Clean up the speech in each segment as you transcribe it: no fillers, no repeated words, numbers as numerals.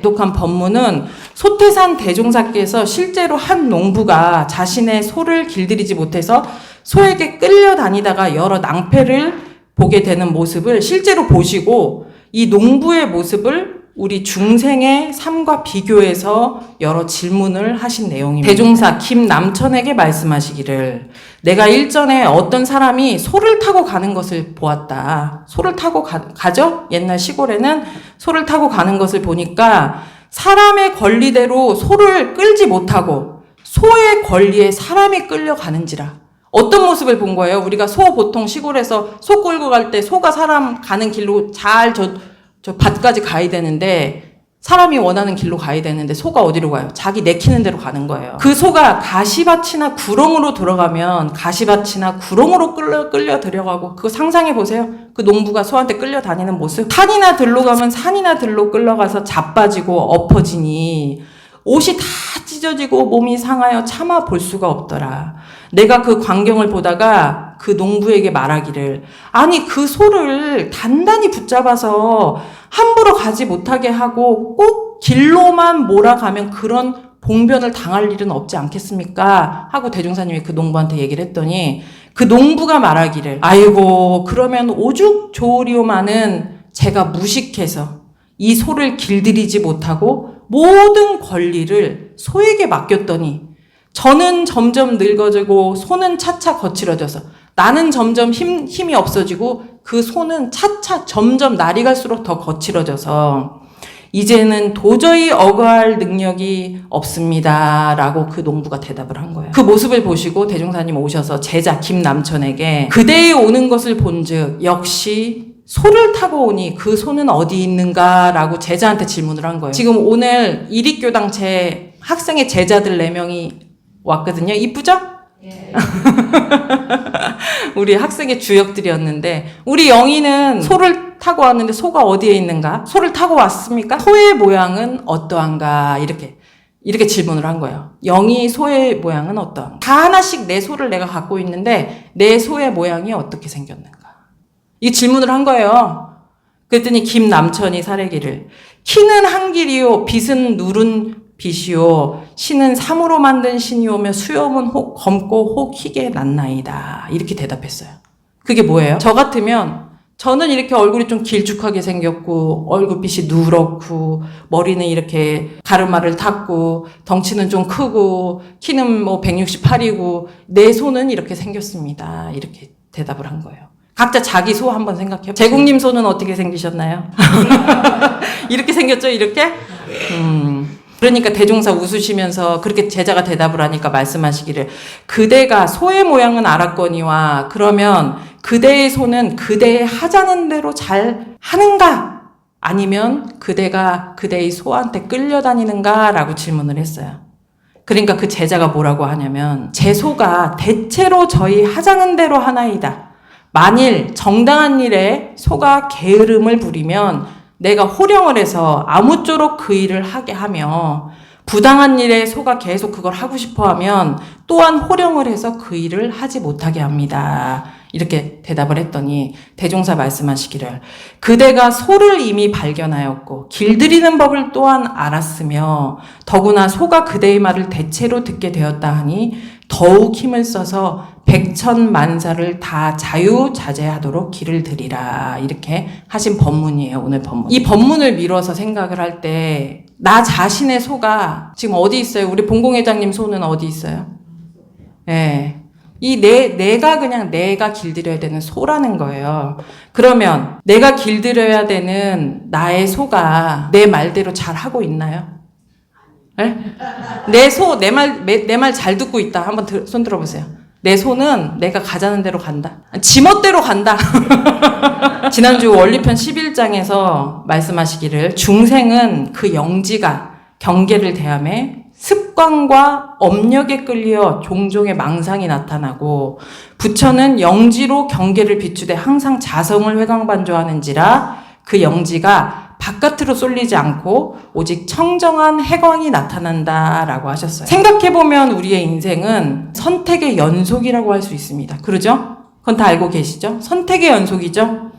독한 법문은 소태산 대종사께서 실제로 한 농부가 자신의 소를 길들이지 못해서 소에게 끌려다니다가 여러 낭패를 보게 되는 모습을 실제로 보시고 이 농부의 모습을 우리 중생의 삶과 비교해서 여러 질문을 하신 내용입니다. 대종사 김남천에게 말씀하시기를 내가 일전에 어떤 사람이 소를 타고 가는 것을 보았다. 소를 타고 가죠? 옛날 시골에는 소를 타고 가는 것을 보니까 사람의 권리대로 소를 끌지 못하고 소의 권리에 사람이 끌려가는지라. 어떤 모습을 본 거예요? 우리가 소 보통 시골에서 소 끌고 갈 때 소가 사람 가는 길로 잘 저 밭까지 가야 되는데 사람이 원하는 길로 가야 되는데 소가 어디로 가요? 자기 내키는 대로 가는 거예요. 그 소가 가시밭이나 구렁으로 들어가면 가시밭이나 구렁으로 끌려 들어가고 그거 상상해 보세요. 그 농부가 소한테 끌려다니는 모습. 산이나 들로 가면 산이나 들로 끌려가서 자빠지고 엎어지니 옷이 다 찢어지고 몸이 상하여 참아 볼 수가 없더라. 내가 그 광경을 보다가 그 농부에게 말하기를 아니 그 소를 단단히 붙잡아서 함부로 가지 못하게 하고 꼭 길로만 몰아가면 그런 봉변을 당할 일은 없지 않겠습니까? 하고 대종사님이 그 농부한테 얘기를 했더니 그 농부가 말하기를 아이고 그러면 오죽 좋으리오마는 제가 무식해서 이 소를 길들이지 못하고 모든 권리를 소에게 맡겼더니 저는 점점 늙어지고 소는 차차 거칠어져서 나는 점점 힘이 없어지고 그 소는 차차 점점 날이 갈수록 더 거칠어져서 이제는 도저히 어거할 능력이 없습니다. 라고 그 농부가 대답을 한 거예요. 그 모습을 보시고 대종사님 오셔서 제자 김남천에게 그대의 오는 것을 본즉 역시 소를 타고 오니 그 소는 어디 있는가? 라고 제자한테 질문을 한 거예요. 지금 오늘 이립교당 제 학생의 제자들 4명이 왔거든요. 이쁘죠? 예. 우리 학생의 주역들이었는데 우리 영희는 소를 타고 왔는데 소가 어디에 있는가? 소를 타고 왔습니까? 소의 모양은 어떠한가? 이렇게 질문을 한 거예요. 영희 소의 모양은 어떠한가? 다 하나씩 내 소를 내가 갖고 있는데 내 소의 모양이 어떻게 생겼는가? 이 질문을 한 거예요. 그랬더니 김남천이 사례기를 키는 한 길이요 빛은 누른 빛이요 신은 삼으로 만든 신이오며 수염은 혹 검고 혹 희게 났나이다. 이렇게 대답했어요. 그게 뭐예요? 저 같으면 저는 이렇게 얼굴이 좀 길쭉하게 생겼고 얼굴빛이 누렇고 머리는 이렇게 가르마를 탔고 덩치는 좀 크고 키는 뭐 168이고 내 손은 이렇게 생겼습니다. 이렇게 대답을 한 거예요. 각자 자기 소 한번 생각해요. 제국님 소는 어떻게 생기셨나요? 이렇게 생겼죠? 이렇게? 그러니까 대종사 웃으시면서 그렇게 제자가 대답을 하니까 말씀하시기를 그대가 소의 모양은 알았거니와 그러면 그대의 소는 그대의 하자는 대로 잘 하는가? 아니면 그대가 그대의 소한테 끌려다니는가? 라고 질문을 했어요. 그러니까 그 제자가 뭐라고 하냐면 제 소가 대체로 저희 하자는 대로 하나이다. 만일 정당한 일에 소가 게으름을 부리면 내가 호령을 해서 아무쪼록 그 일을 하게 하며 부당한 일에 소가 계속 그걸 하고 싶어 하면 또한 호령을 해서 그 일을 하지 못하게 합니다. 이렇게 대답을 했더니 대종사 말씀하시기를 그대가 소를 이미 발견하였고 길들이는 법을 또한 알았으며 더구나 소가 그대의 말을 대체로 듣게 되었다 하니 더욱 힘을 써서 백천만사를 다 자유자재하도록 길을 들이라. 이렇게 하신 법문이에요. 오늘 법문. 이 법문을 미뤄서 생각을 할 때 나 자신의 소가 지금 어디 있어요? 우리 본공회장님 소는 어디 있어요? 예. 이 내가 그냥 내가 길들여야 되는 소라는 거예요. 그러면 내가 길들여야 되는 나의 소가 내 말대로 잘 하고 있나요? 네? 내 소, 내 말 잘 듣고 있다. 한번 손 들어보세요. 내 소는 내가 가자는 대로 간다. 지멋대로 간다. 지난주 원리편 11장에서 말씀하시기를 중생은 그 영지가 경계를 대함에 습관과 업력에 끌려 종종의 망상이 나타나고 부처는 영지로 경계를 비추되 항상 자성을 회광반조하는지라 그 영지가 바깥으로 쏠리지 않고 오직 청정한 해광이 나타난다라고 하셨어요. 생각해보면 우리의 인생은 선택의 연속이라고 할 수 있습니다. 그러죠? 그건 다 알고 계시죠? 선택의 연속이죠?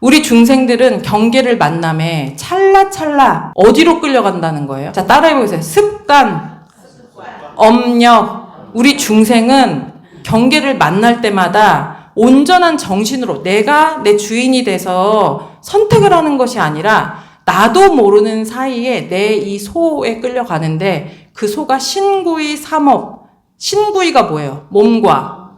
우리 중생들은 경계를 만남에 찰나찰나 어디로 끌려간다는 거예요? 자, 따라해보세요. 습관, 업력. 우리 중생은 경계를 만날 때마다 온전한 정신으로 내가 내 주인이 돼서 선택을 하는 것이 아니라 나도 모르는 사이에 내 이 소에 끌려가는데 그 소가 신구이 삼업. 신구이가 뭐예요? 몸과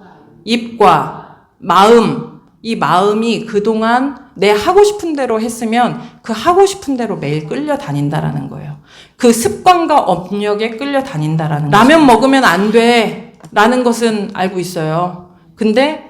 입과 마음. 이 마음이 그동안 내 하고 싶은 대로 했으면 그 하고 싶은 대로 매일 끌려다닌다라는 거예요. 그 습관과 업력에 끌려다닌다라는 거예요. 라면 먹으면 안 돼 라는 것은 알고 있어요. 근데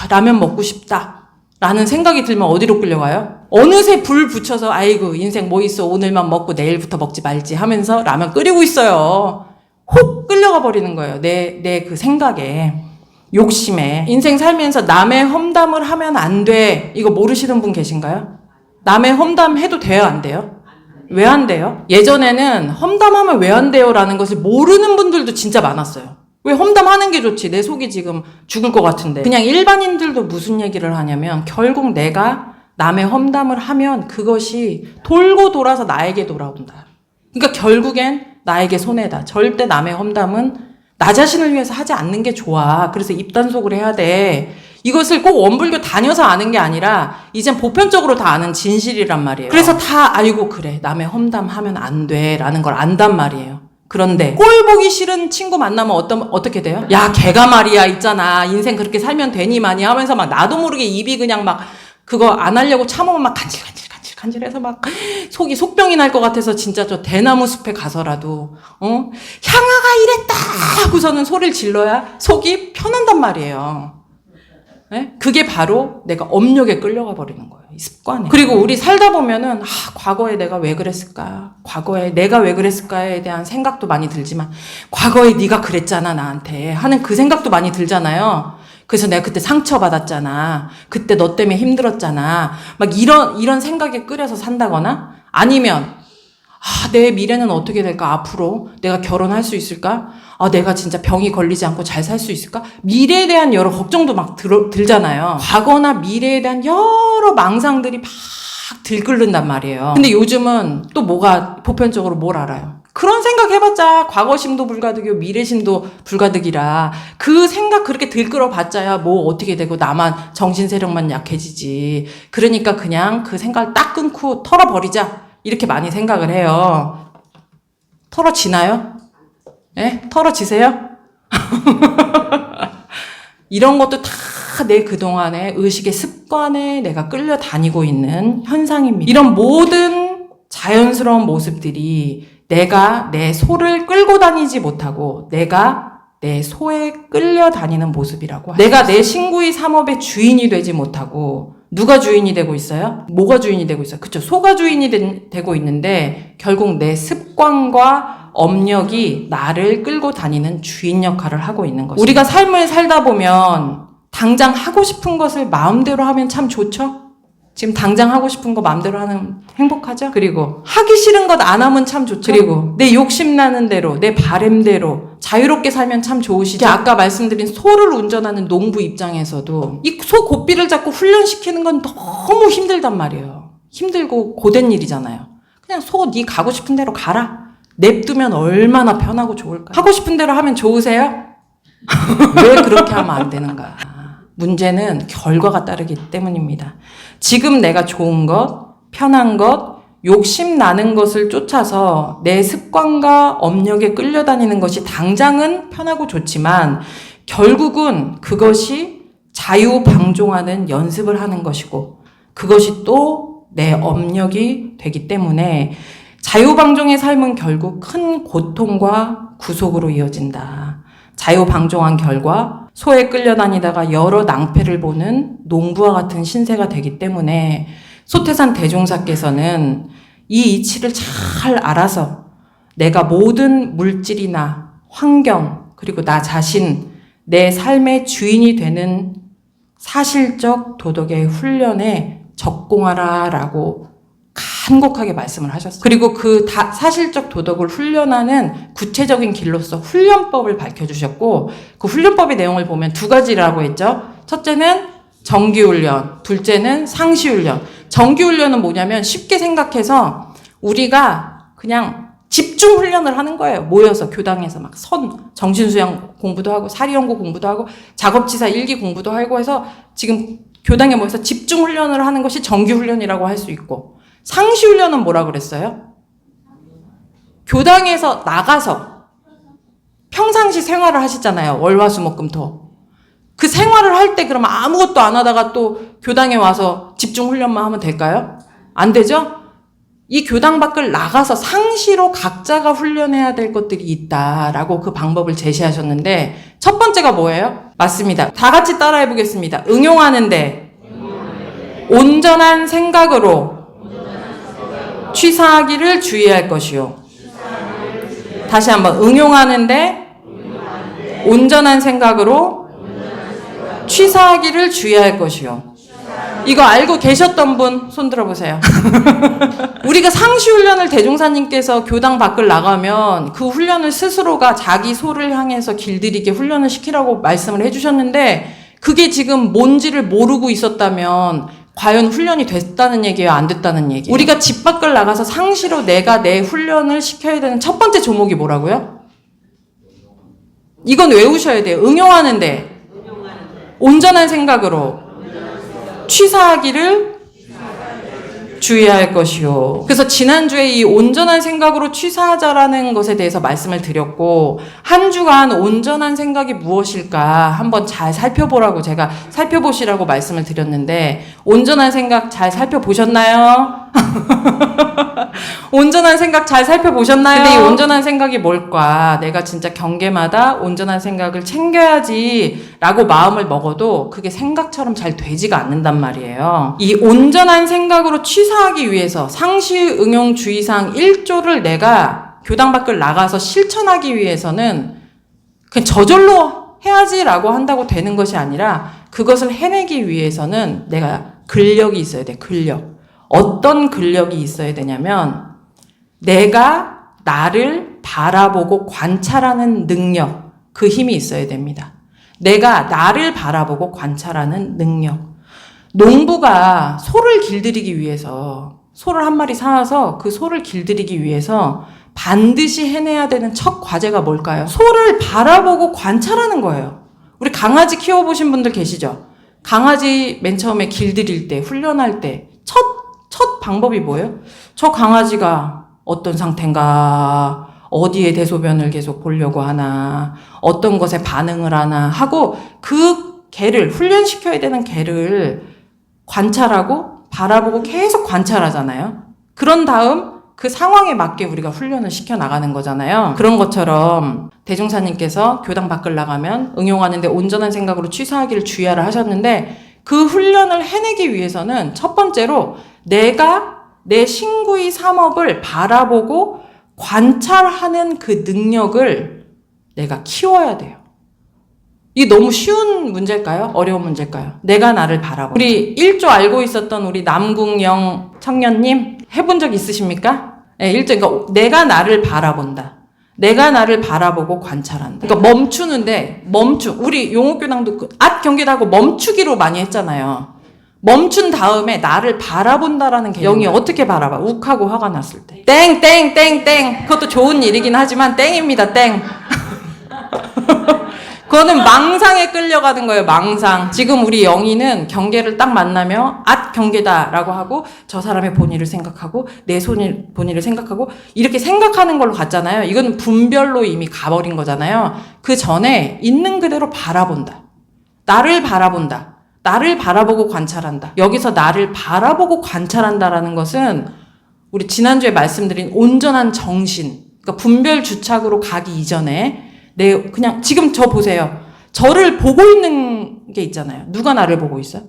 라면 먹고 싶다 라는 생각이 들면 어디로 끌려가요? 어느새 불 붙여서 아이고 인생 뭐 있어 오늘만 먹고 내일부터 먹지 말지 하면서 라면 끓이고 있어요. 혹 끌려가 버리는 거예요. 내 그 생각에. 욕심에. 인생 살면서 남의 험담을 하면 안 돼. 이거 모르시는 분 계신가요? 남의 험담 해도 돼요, 안 돼요? 왜 안 돼요? 예전에는 험담하면 왜 안 돼요? 라는 것을 모르는 분들도 진짜 많았어요. 왜 험담하는 게 좋지? 내 속이 지금 죽을 것 같은데. 그냥 일반인들도 무슨 얘기를 하냐면 결국 내가 남의 험담을 하면 그것이 돌고 돌아서 나에게 돌아온다. 그러니까 결국엔 나에게 손해다. 절대 남의 험담은 나 자신을 위해서 하지 않는 게 좋아. 그래서 입단속을 해야 돼. 이것을 꼭 원불교 다녀서 아는 게 아니라 이젠 보편적으로 다 아는 진실이란 말이에요. 그래서 다 알고 그래. 남의 험담하면 안 돼. 라는 걸 안단 말이에요. 그런데 꼴 보기 싫은 친구 만나면 어떻게 돼요? 야, 걔가 말이야 있잖아. 인생 그렇게 살면 되니 마니 하면서 막 나도 모르게 입이 그냥 막 그거 안 하려고 참으면 막 간질간질해서 막 속이 속병이 날 것 같아서 진짜 저 대나무 숲에 가서라도 향아가 이랬다 하고서는 소리를 질러야 속이 편한단 말이에요. 네? 그게 바로 내가 업력에 끌려가 버리는 거예요. 이 습관에. 그리고 우리 살다 보면은 과거에 내가 왜 그랬을까? 과거에 내가 왜 그랬을까에 대한 생각도 많이 들지만 과거에 네가 그랬잖아 나한테 하는 그 생각도 많이 들잖아요. 그래서 내가 그때 상처받았잖아. 그때 너 때문에 힘들었잖아. 막 이런 생각에 끌려서 산다거나 아니면 내 미래는 어떻게 될까? 앞으로 내가 결혼할 수 있을까? 내가 진짜 병이 걸리지 않고 잘 살 수 있을까? 미래에 대한 여러 걱정도 막 들잖아요. 과거나 미래에 대한 여러 망상들이 막 들끓는단 말이에요. 근데 요즘은 또 뭐가 보편적으로 뭘 알아요? 그런 생각 해봤자 과거심도 불가득이고 미래심도 불가득이라 그 생각 그렇게 들끓어 봤자야 뭐 어떻게 되고 나만 정신세력만 약해지지. 그러니까 그냥 그 생각을 딱 끊고 털어버리자. 이렇게 많이 생각을 해요. 털어지나요? 예? 털어지세요? 이런 것도 다 내 그동안의 의식의 습관에 내가 끌려다니고 있는 현상입니다. 이런 모든 자연스러운 모습들이 내가 내 소를 끌고 다니지 못하고 내가 내 소에 끌려다니는 모습이라고 하죠. 내가 내 신구의 삼업의 주인이 되지 못하고 누가 주인이 되고 있어요? 뭐가 주인이 되고 있어요? 그쵸? 소가 주인이 되고 있는데 결국 내 습관과 업력이 나를 끌고 다니는 주인 역할을 하고 있는 거죠. 우리가 삶을 살다 보면 당장 하고 싶은 것을 마음대로 하면 참 좋죠? 지금 당장 하고 싶은 거 마음대로 하는 행복하죠? 그리고 하기 싫은 것 안 하면 참 좋죠? 그리고 내 욕심나는 대로 내 바램대로 자유롭게 살면 참 좋으시죠? 아까 말씀드린 소를 운전하는 농부 입장에서도 이 소 고삐를 잡고 훈련시키는 건 너무 힘들단 말이에요. 힘들고 고된 일이잖아요. 그냥 소 네 가고 싶은 대로 가라. 냅두면 얼마나 편하고 좋을까? 하고 싶은 대로 하면 좋으세요? 왜 그렇게 하면 안 되는가? 문제는 결과가 따르기 때문입니다. 지금 내가 좋은 것, 편한 것, 욕심 나는 것을 쫓아서 내 습관과 업력에 끌려다니는 것이 당장은 편하고 좋지만 결국은 그것이 자유방종하는 연습을 하는 것이고 그것이 또 내 업력이 되기 때문에 자유방종의 삶은 결국 큰 고통과 구속으로 이어진다. 자유방종한 결과 소에 끌려다니다가 여러 낭패를 보는 농부와 같은 신세가 되기 때문에 소태산 대종사께서는 이 이치를 잘 알아서 내가 모든 물질이나 환경 그리고 나 자신 내 삶의 주인이 되는 사실적 도덕의 훈련에 적공하라라고 간곡하게 말씀을 하셨어요. 그리고 그 사실적 도덕을 훈련하는 구체적인 길로서 훈련법을 밝혀주셨고 그 훈련법의 내용을 보면 두 가지라고 했죠. 첫째는 정기훈련, 둘째는 상시훈련. 정기훈련은 뭐냐면 쉽게 생각해서 우리가 그냥 집중훈련을 하는 거예요. 모여서 교당에서 막 정신수양 공부도 하고 사리연구 공부도 하고 작업지사 일기 공부도 하고 해서 지금 교당에 모여서 집중훈련을 하는 것이 정기훈련이라고 할 수 있고, 상시훈련은 뭐라 그랬어요? 교당에서 나가서 평상시 생활을 하시잖아요. 월화수목금토. 그 생활을 할 때 그러면 아무것도 안 하다가 또 교당에 와서 집중훈련만 하면 될까요? 안 되죠? 이 교당 밖을 나가서 상시로 각자가 훈련해야 될 것들이 있다라고 그 방법을 제시하셨는데, 첫 번째가 뭐예요? 맞습니다. 다 같이 따라해 보겠습니다. 응용하는데 온전한 생각으로 취사하기를 주의할 것이요. 다시 한번, 응용하는데 온전한 생각으로 취사하기를 주의할 것이요. 이거 알고 계셨던 분 손 들어보세요. 우리가 상시훈련을 대종사님께서 교당 밖을 나가면 그 훈련을 스스로가 자기 소를 향해서 길들이게 훈련을 시키라고 말씀을 해주셨는데, 그게 지금 뭔지를 모르고 있었다면 과연 훈련이 됐다는 얘기예요, 안 됐다는 얘기예요? 우리가 집 밖을 나가서 상시로 내가 내 훈련을 시켜야 되는 첫 번째 조목이 뭐라고요? 이건 외우셔야 돼요. 응용하는데 온전한 생각으로 취사하기를 주의할 것이요. 그래서 지난주에 이 온전한 생각으로 취사하자라는 것에 대해서 말씀을 드렸고, 한 주간 온전한 생각이 무엇일까 한번 잘 살펴보라고 제가 살펴보시라고 말씀을 드렸는데, 온전한 생각 잘 살펴보셨나요? 온전한 생각 잘 살펴보셨나요? 근데 이 온전한 생각이 뭘까? 내가 진짜 경계마다 온전한 생각을 챙겨야지 라고 마음을 먹어도 그게 생각처럼 잘 되지가 않는단 말이에요. 이 온전한 생각으로 취사하기 위해서 상시응용주의상 1조를 내가 교당 밖을 나가서 실천하기 위해서는 그냥 저절로 해야지라고 한다고 되는 것이 아니라, 그것을 해내기 위해서는 내가 근력이 있어야 돼. 근력. 어떤 근력이 있어야 되냐면, 내가 나를 바라보고 관찰하는 능력, 그 힘이 있어야 됩니다. 내가 나를 바라보고 관찰하는 능력. 농부가 소를 길들이기 위해서, 소를 한 마리 사와서 그 소를 길들이기 위해서 반드시 해내야 되는 첫 과제가 뭘까요? 소를 바라보고 관찰하는 거예요. 우리 강아지 키워보신 분들 계시죠? 강아지 맨 처음에 길들일 때, 훈련할 때 첫 방법이 뭐예요? 저 강아지가 어떤 상태인가, 어디에 대소변을 계속 보려고 하나, 어떤 것에 반응을 하나 하고, 그 개를, 훈련시켜야 되는 개를 관찰하고 바라보고 계속 관찰하잖아요. 그런 다음 그 상황에 맞게 우리가 훈련을 시켜나가는 거잖아요. 그런 것처럼 대종사님께서 교당 밖을 나가면 응용하는데 온전한 생각으로 취사하기를 주의하라 하셨는데, 그 훈련을 해내기 위해서는 첫 번째로 내가 내 신구의 삼업을 바라보고 관찰하는 그 능력을 내가 키워야 돼요. 이게 너무 쉬운 문제일까요? 어려운 문제일까요? 내가 나를 바라보고. 우리 1조 알고 있었던 우리 남궁영 청년님 해본 적 있으십니까? 네, 1조, 그러니까 내가 나를 바라본다. 내가 나를 바라보고 관찰한다. 그러니까 멈추는데, 우리 용옥교당도 경계도 하고 멈추기로 많이 했잖아요. 멈춘 다음에 나를 바라본다라는 개념. 영이 어떻게 바라봐? 욱하고 화가 났을 때. 땡. 그것도 좋은 일이긴 하지만 땡입니다, 땡. 그거는 망상에 끌려가는 거예요, 망상. 지금 우리 영희는 경계를 딱 만나며 경계다라고 하고, 저 사람의 본의를 생각하고, 내 본의를 생각하고, 이렇게 생각하는 걸로 갔잖아요. 이건 분별로 이미 가버린 거잖아요. 그 전에 있는 그대로 바라본다. 나를 바라본다. 나를 바라보고 관찰한다. 여기서 나를 바라보고 관찰한다라는 것은 우리 지난주에 말씀드린 온전한 정신, 그러니까 분별 주착으로 가기 이전에 그냥 지금 저 보세요. 저를 보고 있는 게 있잖아요. 누가 나를 보고 있어요?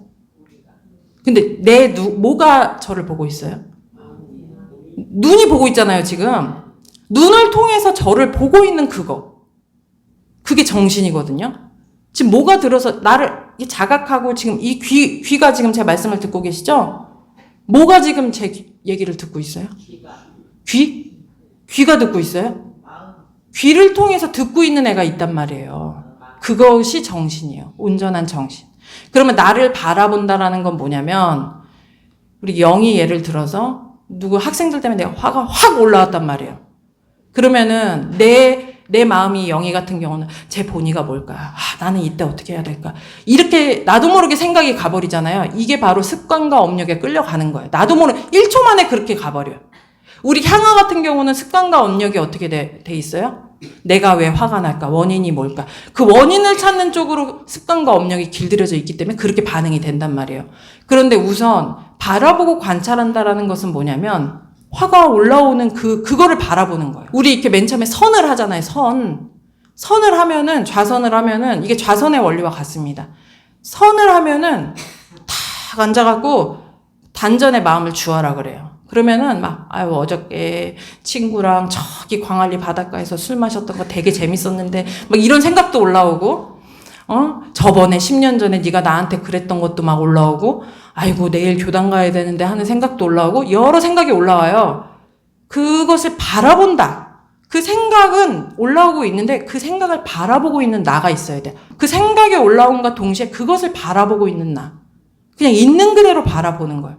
근데 뭐가 저를 보고 있어요? 눈이 보고 있잖아요, 지금. 눈을 통해서 저를 보고 있는 그게 정신이거든요. 지금 뭐가 들어서 나를 자각하고, 지금 이 귀가 지금 제 말씀을 듣고 계시죠? 뭐가 지금 제 얘기를 듣고 있어요? 귀가 듣고 있어요? 귀를 통해서 듣고 있는 애가 있단 말이에요. 그것이 정신이에요. 온전한 정신. 그러면 나를 바라본다라는 건 뭐냐면, 우리 영이 예를 들어서 누구 학생들 때문에 내가 화가 확 올라왔단 말이에요. 그러면은 내 마음이 영이 같은 경우는 제 본의가 뭘까? 나는 이때 어떻게 해야 될까? 이렇게 나도 모르게 생각이 가버리잖아요. 이게 바로 습관과 업력에 끌려가는 거예요. 나도 모르게 1초 만에 그렇게 가버려요. 우리 향아 같은 경우는 습관과 업력이 어떻게 돼 있어요? 내가 왜 화가 날까? 원인이 뭘까? 그 원인을 찾는 쪽으로 습관과 업력이 길들여져 있기 때문에 그렇게 반응이 된단 말이에요. 그런데 우선 바라보고 관찰한다라는 것은 뭐냐면 화가 올라오는 그거를 바라보는 거예요. 우리 이렇게 맨 처음에 선을 하잖아요. 선을 하면은, 좌선을 하면은, 이게 좌선의 원리와 같습니다. 선을 하면은, 탁 앉아갖고, 단전의 마음을 주어라 그래요. 그러면은 어저께 친구랑 저기 광안리 바닷가에서 술 마셨던 거 되게 재밌었는데, 이런 생각도 올라오고, 저번에 10년 전에 네가 나한테 그랬던 것도 막 올라오고, 아이고 내일 교당 가야 되는데 하는 생각도 올라오고 여러 생각이 올라와요. 그것을 바라본다. 그 생각은 올라오고 있는데 그 생각을 바라보고 있는 나가 있어야 돼. 그 생각이 올라온과 동시에 그것을 바라보고 있는 나. 그냥 있는 그대로 바라보는 거예요.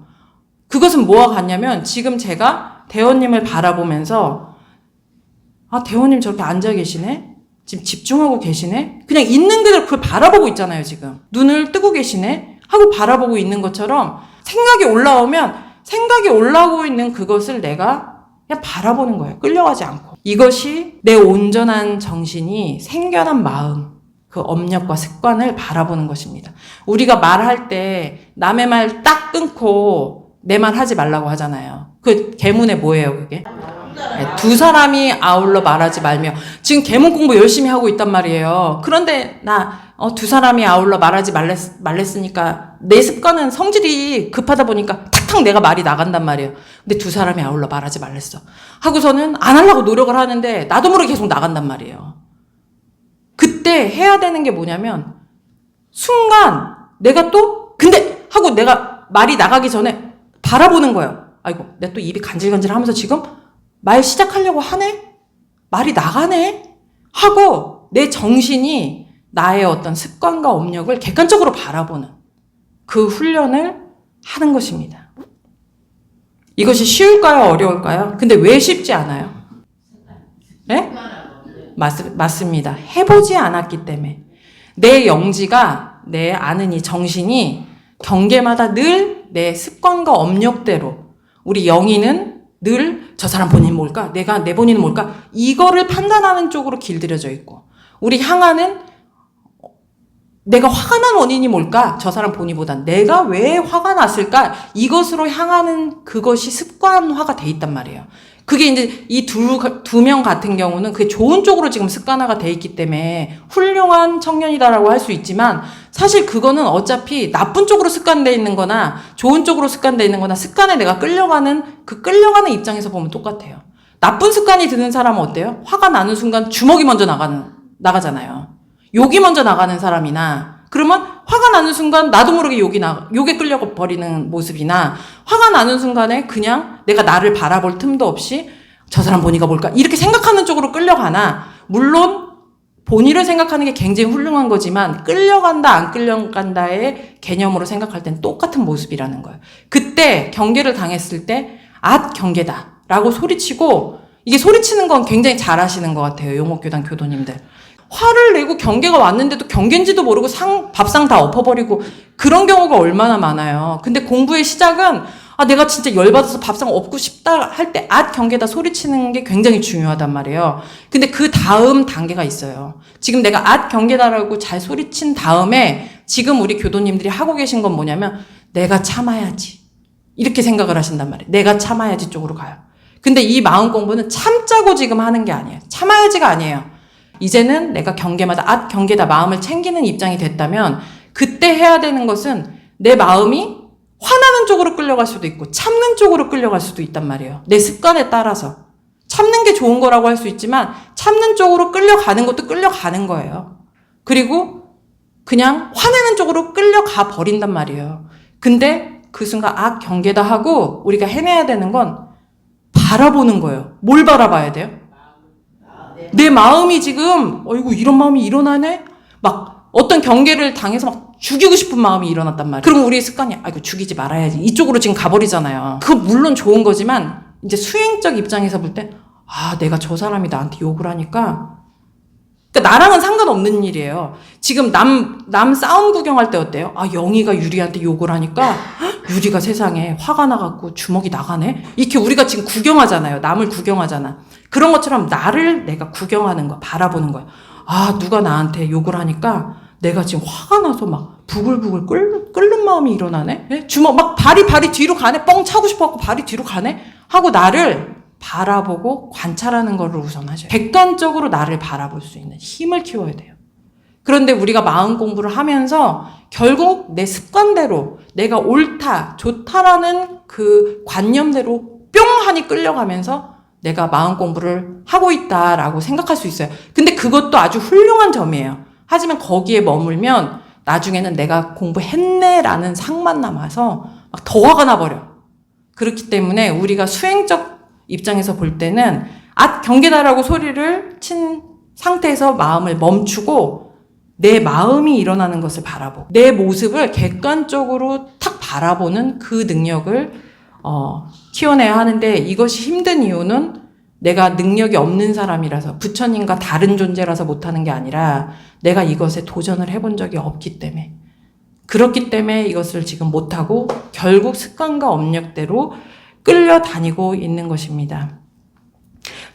그것은 뭐와 같냐면 지금 제가 대원님을 바라보면서 대원님 저렇게 앉아 계시네? 지금 집중하고 계시네? 그냥 있는 그대로 그걸 바라보고 있잖아요, 지금. 눈을 뜨고 계시네? 하고 바라보고 있는 것처럼 생각이 올라오면 생각이 올라오고 있는 그것을 내가 그냥 바라보는 거예요. 끌려가지 않고. 이것이 내 온전한 정신이 생겨난 마음, 그 업력과 습관을 바라보는 것입니다. 우리가 말할 때 남의 말 딱 끊고 내 말 하지 말라고 하잖아요. 그 계문에 뭐예요, 그게? 두 사람이 아울러 말하지 말며. 지금 계문 공부 열심히 하고 있단 말이에요. 그런데 두 사람이 아울러 말하지 말랬으니까 내 습관은 성질이 급하다 보니까 탁탁 내가 말이 나간단 말이에요. 근데 두 사람이 아울러 말하지 말랬어. 하고서는 안 하려고 노력을 하는데 나도 모르게 계속 나간단 말이에요. 그때 해야 되는 게 뭐냐면 순간 내가 근데 하고 내가 말이 나가기 전에 바라보는 거예요. 아이고 내가 또 입이 간질간질 하면서 지금 말 시작하려고 하네? 말이 나가네? 하고 내 정신이 나의 어떤 습관과 업력을 객관적으로 바라보는 그 훈련을 하는 것입니다. 이것이 쉬울까요? 어려울까요? 근데 왜 쉽지 않아요? 네? 맞습니다. 해보지 않았기 때문에. 내 영지가, 내 아는 이 정신이 경계마다 늘 내 습관과 업력대로 우리 영이는 늘 저 사람 본인이 뭘까? 내 본인은 뭘까? 이거를 판단하는 쪽으로 길들여져 있고 우리 향하는 내가 화가 난 원인이 뭘까? 저 사람 본인보단 내가 왜 화가 났을까? 이것으로 향하는 그것이 습관화가 돼 있단 말이에요. 그게 이제 이 두 명 같은 경우는 그게 좋은 쪽으로 지금 습관화가 돼 있기 때문에 훌륭한 청년이다라고 할 수 있지만 사실 그거는 어차피 나쁜 쪽으로 습관돼 있는 거나 좋은 쪽으로 습관돼 있는 거나 습관에 내가 끌려가는 끌려가는 입장에서 보면 똑같아요. 나쁜 습관이 드는 사람은 어때요? 화가 나는 순간 주먹이 먼저 나가잖아요. 욕이 먼저 나가는 사람이나 그러면 화가 나는 순간 나도 모르게 욕에 끌려버리는 모습이나 화가 나는 순간에 그냥 내가 나를 바라볼 틈도 없이 저 사람 본의가 뭘까? 이렇게 생각하는 쪽으로 끌려가나 물론 본의를 생각하는 게 굉장히 훌륭한 거지만 끌려간다 안 끌려간다의 개념으로 생각할 땐 똑같은 모습이라는 거예요. 그때 경계를 당했을 때 경계다 라고 소리치고 이게 소리치는 건 굉장히 잘하시는 것 같아요. 용옥교단 교도님들. 화를 내고 경계가 왔는데도 경계인지도 모르고 밥상 다 엎어버리고 그런 경우가 얼마나 많아요. 근데 공부의 시작은 내가 진짜 열받아서 밥상 엎고 싶다 할 때 경계다 소리치는 게 굉장히 중요하단 말이에요. 근데 그 다음 단계가 있어요. 지금 내가 경계다라고 잘 소리친 다음에 지금 우리 교도님들이 하고 계신 건 뭐냐면 내가 참아야지 이렇게 생각을 하신단 말이에요. 내가 참아야지 쪽으로 가요. 근데 이 마음 공부는 참자고 지금 하는 게 아니에요. 참아야지가 아니에요. 이제는 내가 경계마다 경계다 마음을 챙기는 입장이 됐다면 그때 해야 되는 것은 내 마음이 화나는 쪽으로 끌려갈 수도 있고 참는 쪽으로 끌려갈 수도 있단 말이에요. 내 습관에 따라서. 참는 게 좋은 거라고 할 수 있지만 참는 쪽으로 끌려가는 것도 끌려가는 거예요. 그리고 그냥 화내는 쪽으로 끌려가 버린단 말이에요. 근데 그 순간 경계다 하고 우리가 해내야 되는 건 바라보는 거예요. 뭘 바라봐야 돼요? 내 마음이 지금 이런 마음이 일어나네? 막 어떤 경계를 당해서 막 죽이고 싶은 마음이 일어났단 말이에요. 그럼 우리의 습관이 이거 죽이지 말아야지. 이쪽으로 지금 가버리잖아요. 그거 물론 좋은 거지만 이제 수행적 입장에서 볼 때 내가 저 사람이 나한테 욕을 하니까 그러니까 나랑은 상관없는 일이에요. 지금 남 싸움 구경할 때 어때요? 영희가 유리한테 욕을 하니까 유리가 세상에 화가 나갖고 주먹이 나가네? 이렇게 우리가 지금 구경하잖아요. 남을 구경하잖아. 그런 것처럼 나를 내가 구경하는 거, 바라보는 거야. 누가 나한테 욕을 하니까 내가 지금 화가 나서 막 부글부글 끓는 마음이 일어나네? 네? 주먹 막 발이 뒤로 가네? 뻥 차고 싶어갖고 발이 뒤로 가네? 하고 나를 바라보고 관찰하는 거를 우선 하셔요. 객관적으로 나를 바라볼 수 있는 힘을 키워야 돼요. 그런데 우리가 마음 공부를 하면서 결국 내 습관대로 내가 옳다, 좋다라는 그 관념대로 뿅 하니 끌려가면서 내가 마음 공부를 하고 있다라고 생각할 수 있어요. 근데 그것도 아주 훌륭한 점이에요. 하지만 거기에 머물면 나중에는 내가 공부했네라는 상만 남아서 막 더 화가 나버려. 그렇기 때문에 우리가 수행적 입장에서 볼 때는 경계다라고 소리를 친 상태에서 마음을 멈추고 내 마음이 일어나는 것을 바라보고 내 모습을 객관적으로 탁 바라보는 그 능력을 키워내야 하는데 이것이 힘든 이유는 내가 능력이 없는 사람이라서 부처님과 다른 존재라서 못하는 게 아니라 내가 이것에 도전을 해본 적이 없기 때문에 그렇기 때문에 이것을 지금 못하고 결국 습관과 업력대로 끌려다니고 있는 것입니다.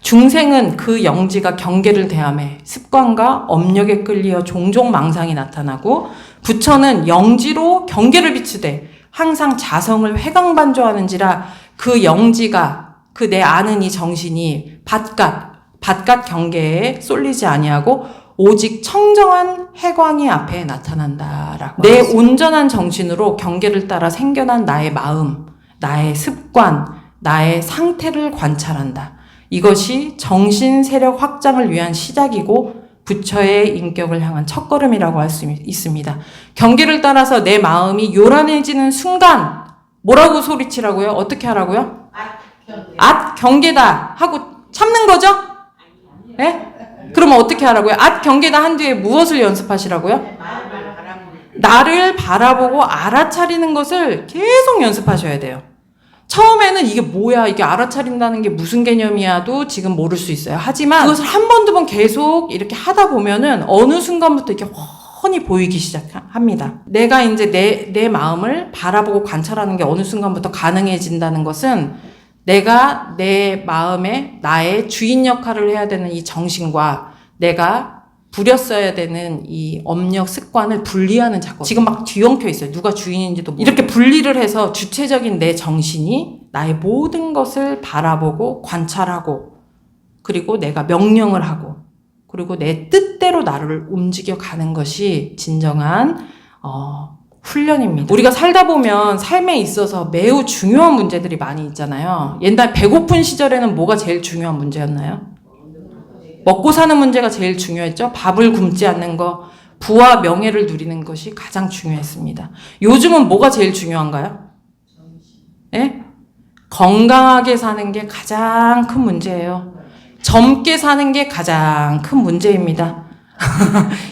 중생은 그 영지가 경계를 대함에 습관과 업력에 끌려 종종 망상이 나타나고 부처는 영지로 경계를 비추되 항상 자성을 회강반조하는지라 그 영지가 그 내 아는 이 정신이 밭갓 경계에 쏠리지 아니하고 오직 청정한 해광이 앞에 나타난다라고. 내 온전한 정신으로 경계를 따라 생겨난 나의 마음, 나의 습관, 나의 상태를 관찰한다. 이것이 정신 세력 확장을 위한 시작이고 부처의 인격을 향한 첫걸음이라고 할 수 있습니다. 경계를 따라서 내 마음이 요란해지는 순간 뭐라고 소리치라고요? 어떻게 하라고요? 경계다 하고 참는 거죠? 예? 그러면 어떻게 하라고요? 경계다 한 뒤에 무엇을 연습하시라고요? 나를 바라보고 알아차리는 것을 계속 연습하셔야 돼요. 처음에는 이게 뭐야, 이게 알아차린다는 게 무슨 개념이야도 지금 모를 수 있어요. 하지만 그것을 한 번, 두 번 계속 이렇게 하다 보면은 어느 순간부터 이렇게 훤히 보이기 시작합니다. 내가 이제 내 마음을 바라보고 관찰하는 게 어느 순간부터 가능해진다는 것은 내가 내 마음에 나의 주인 역할을 해야 되는 이 정신과 내가 부렸어야 되는 이 업력 습관을 분리하는 작업. 지금 막 뒤엉켜 있어요. 누가 주인인지도 모르고. 이렇게 분리를 해서 주체적인 내 정신이 나의 모든 것을 바라보고 관찰하고 그리고 내가 명령을 하고 그리고 내 뜻대로 나를 움직여 가는 것이 진정한 훈련입니다. 우리가 살다 보면 삶에 있어서 매우 중요한 문제들이 많이 있잖아요. 옛날 배고픈 시절에는 뭐가 제일 중요한 문제였나요? 먹고 사는 문제가 제일 중요했죠. 밥을 굶지 않는 거, 부와 명예를 누리는 것이 가장 중요했습니다. 요즘은 뭐가 제일 중요한가요? 예? 건강하게 사는 게 가장 큰 문제예요. 젊게 사는 게 가장 큰 문제입니다.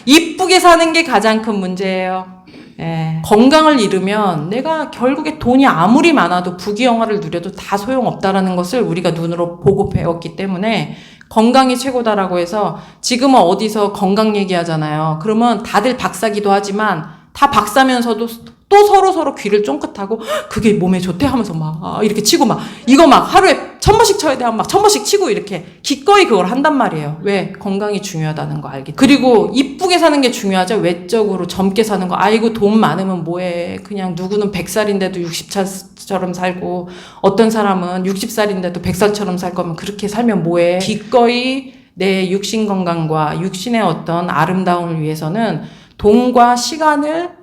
이쁘게 사는 게 가장 큰 문제예요. 예. 건강을 잃으면 내가 결국에 돈이 아무리 많아도 부귀영화를 누려도 다 소용없다라는 것을 우리가 눈으로 보고 배웠기 때문에 건강이 최고다라고 해서 지금은 어디서 건강 얘기하잖아요. 그러면 다들 박사기도 하지만 다 박사면서도 또 서로 귀를 쫑긋하고 그게 몸에 좋대 하면서 막 이렇게 치고 막 이거 막 하루에 1000번씩 쳐야 돼 하면 막 1000번씩 치고 이렇게 기꺼이 그걸 한단 말이에요. 왜? 건강이 중요하다는 거 알기 때문에. 그리고 이쁘게 사는 게 중요하죠. 외적으로 젊게 사는 거. 아이고 돈 많으면 뭐해. 그냥 누구는 100살인데도 60살처럼 살고 어떤 사람은 60살인데도 100살처럼 살 거면 그렇게 살면 뭐해. 기꺼이 내 육신 건강과 육신의 어떤 아름다움을 위해서는 돈과 시간을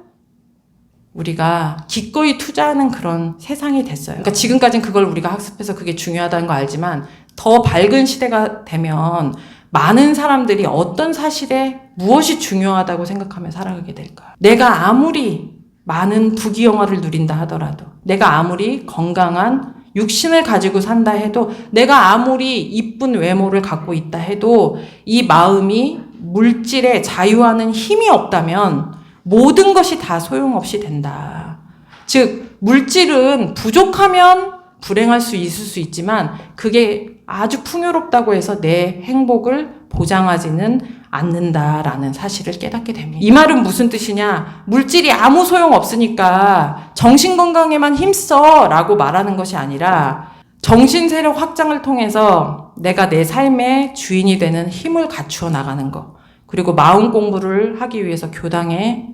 우리가 기꺼이 투자하는 그런 세상이 됐어요. 그러니까 지금까지는 그걸 우리가 학습해서 그게 중요하다는 거 알지만 더 밝은 시대가 되면 많은 사람들이 어떤 사실에 무엇이 중요하다고 생각하며 살아가게 될까요? 내가 아무리 많은 부귀영화를 누린다 하더라도 내가 아무리 건강한 육신을 가지고 산다 해도 내가 아무리 이쁜 외모를 갖고 있다 해도 이 마음이 물질에 자유하는 힘이 없다면 모든 것이 다 소용없이 된다. 즉, 물질은 부족하면 불행할 수 있을 수 있지만 그게 아주 풍요롭다고 해서 내 행복을 보장하지는 않는다라는 사실을 깨닫게 됩니다. 이 말은 무슨 뜻이냐? 물질이 아무 소용 없으니까 정신건강에만 힘써 라고 말하는 것이 아니라 정신세력 확장을 통해서 내가 내 삶의 주인이 되는 힘을 갖추어 나가는 것, 그리고 마음 공부를 하기 위해서 교당에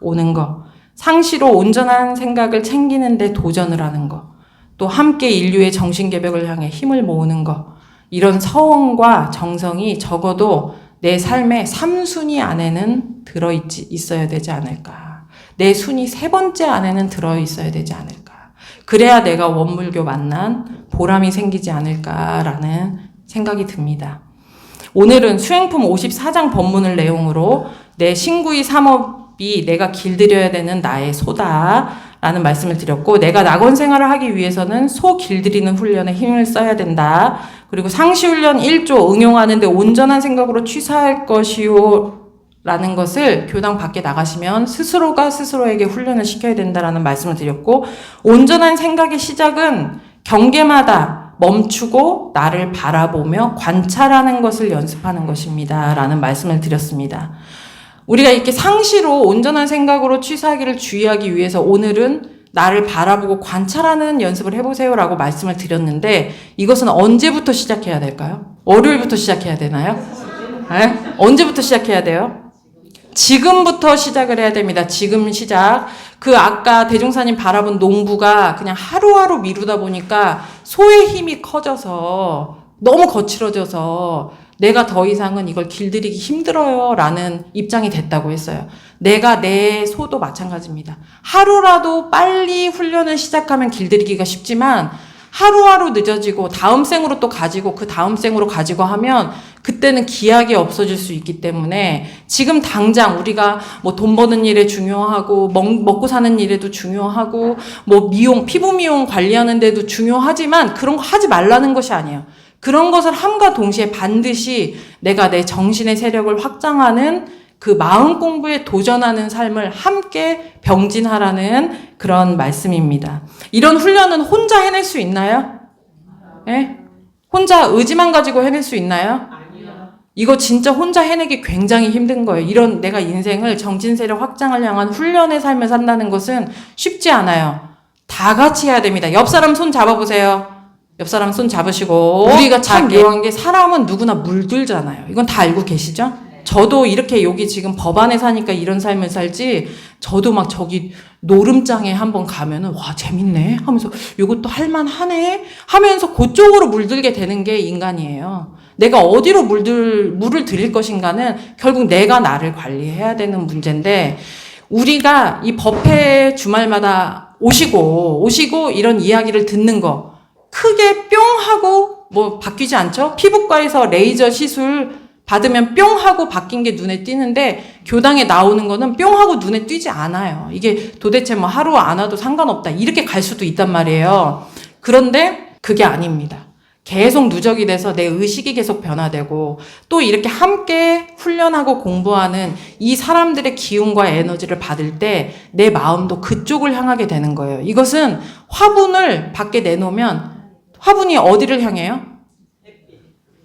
오는 것, 상시로 온전한 생각을 챙기는 데 도전을 하는 것, 또 함께 인류의 정신개벽을 향해 힘을 모으는 것, 이런 서원과 정성이 적어도 내 삶의 3순위 안에는 들어있어야 되지 않을까. 내 순위 3번째 안에는 들어있어야 되지 않을까. 그래야 내가 원불교 만난 보람이 생기지 않을까라는 생각이 듭니다. 오늘은 수행품 54장 법문을 내용으로 내 신구의 삼업이 내가 길들여야 되는 나의 소다 라는 말씀을 드렸고, 내가 낙원 생활을 하기 위해서는 소 길들이는 훈련에 힘을 써야 된다. 그리고 상시훈련 1조 응용하는데 온전한 생각으로 취사할 것이요 라는 것을 교당 밖에 나가시면 스스로가 스스로에게 훈련을 시켜야 된다라는 말씀을 드렸고, 온전한 생각의 시작은 경계마다 멈추고 나를 바라보며 관찰하는 것을 연습하는 것입니다 라는 말씀을 드렸습니다. 우리가 이렇게 상시로 온전한 생각으로 취사하기를 주의하기 위해서 오늘은 나를 바라보고 관찰하는 연습을 해보세요라고 말씀을 드렸는데, 이것은 언제부터 시작해야 될까요? 월요일부터 시작해야 되나요? 네? 언제부터 시작해야 돼요? 지금부터 시작을 해야 됩니다. 지금 시작. 아까 대종사님 바라본 농부가 그냥 하루하루 미루다 보니까 소의 힘이 커져서 너무 거칠어져서 내가 더 이상은 이걸 길들이기 힘들어요 라는 입장이 됐다고 했어요. 내가 내 소도 마찬가지입니다. 하루라도 빨리 훈련을 시작하면 길들이기가 쉽지만 하루하루 늦어지고 다음 생으로 또 가지고 그 다음 생으로 가지고 하면 그때는 기약이 없어질 수 있기 때문에 지금 당장 우리가 뭐 돈 버는 일에 중요하고 먹고 사는 일에도 중요하고 뭐 피부 미용 관리하는 데도 중요하지만 그런 거 하지 말라는 것이 아니에요. 그런 것을 함과 동시에 반드시 내가 내 정신의 세력을 확장하는 그 마음 공부에 도전하는 삶을 함께 병진하라는 그런 말씀입니다. 이런 훈련은 혼자 해낼 수 있나요? 예? 혼자 의지만 가지고 해낼 수 있나요? 이거 진짜 혼자 해내기 굉장히 힘든 거예요. 이런 내가 인생을 정신세력 확장을 향한 훈련의 삶을 산다는 것은 쉽지 않아요. 다 같이 해야 됩니다. 옆 사람 손 잡아보세요. 옆 사람 손 잡으시고, 우리가 참 묘한 게 사람은 누구나 물들잖아요. 이건 다 알고 계시죠? 저도 이렇게 여기 지금 법안에 사니까 이런 삶을 살지, 저도 막 저기 노름장에 한번 가면은 와 재밌네 하면서 이것도 할만하네 하면서 그쪽으로 물들게 되는 게 인간이에요. 내가 어디로 물을 들일 것인가는 결국 내가 나를 관리해야 되는 문제인데, 우리가 이 법회 주말마다 오시고 이런 이야기를 듣는 거 크게 뿅 하고 뭐 바뀌지 않죠? 피부과에서 레이저 시술 받으면 뿅 하고 바뀐 게 눈에 띄는데 교당에 나오는 거는 뿅 하고 눈에 띄지 않아요. 이게 도대체 뭐 하루 안 와도 상관없다 이렇게 갈 수도 있단 말이에요. 그런데 그게 아닙니다. 계속 누적이 돼서 내 의식이 계속 변화되고 또 이렇게 함께 훈련하고 공부하는 이 사람들의 기운과 에너지를 받을 때 내 마음도 그쪽을 향하게 되는 거예요. 이것은 화분을 밖에 내놓으면 화분이 어디를 향해요?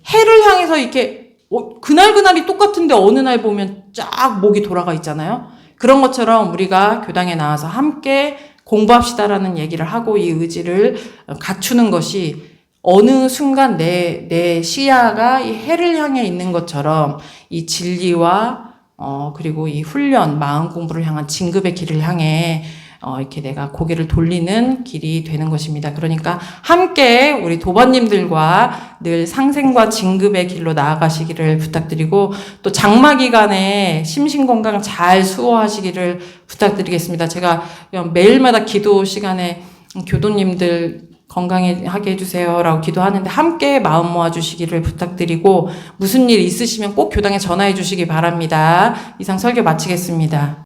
해를 향해서 이렇게 그날그날이 똑같은데 어느 날 보면 쫙 목이 돌아가 있잖아요. 그런 것처럼 우리가 교당에 나와서 함께 공부합시다라는 얘기를 하고 이 의지를 갖추는 것이 어느 순간 내 시야가 이 해를 향해 있는 것처럼 이 진리와 그리고 이 훈련, 마음 공부를 향한 진급의 길을 향해 이렇게 내가 고개를 돌리는 길이 되는 것입니다. 그러니까 함께 우리 도반님들과 늘 상생과 진급의 길로 나아가시기를 부탁드리고 또 장마 기간에 심신 건강 잘 수호하시기를 부탁드리겠습니다. 제가 매일마다 기도 시간에 교도님들 건강하게 해주세요라고 기도하는데 함께 마음 모아주시기를 부탁드리고 무슨 일 있으시면 꼭 교당에 전화해 주시기 바랍니다. 이상 설교 마치겠습니다.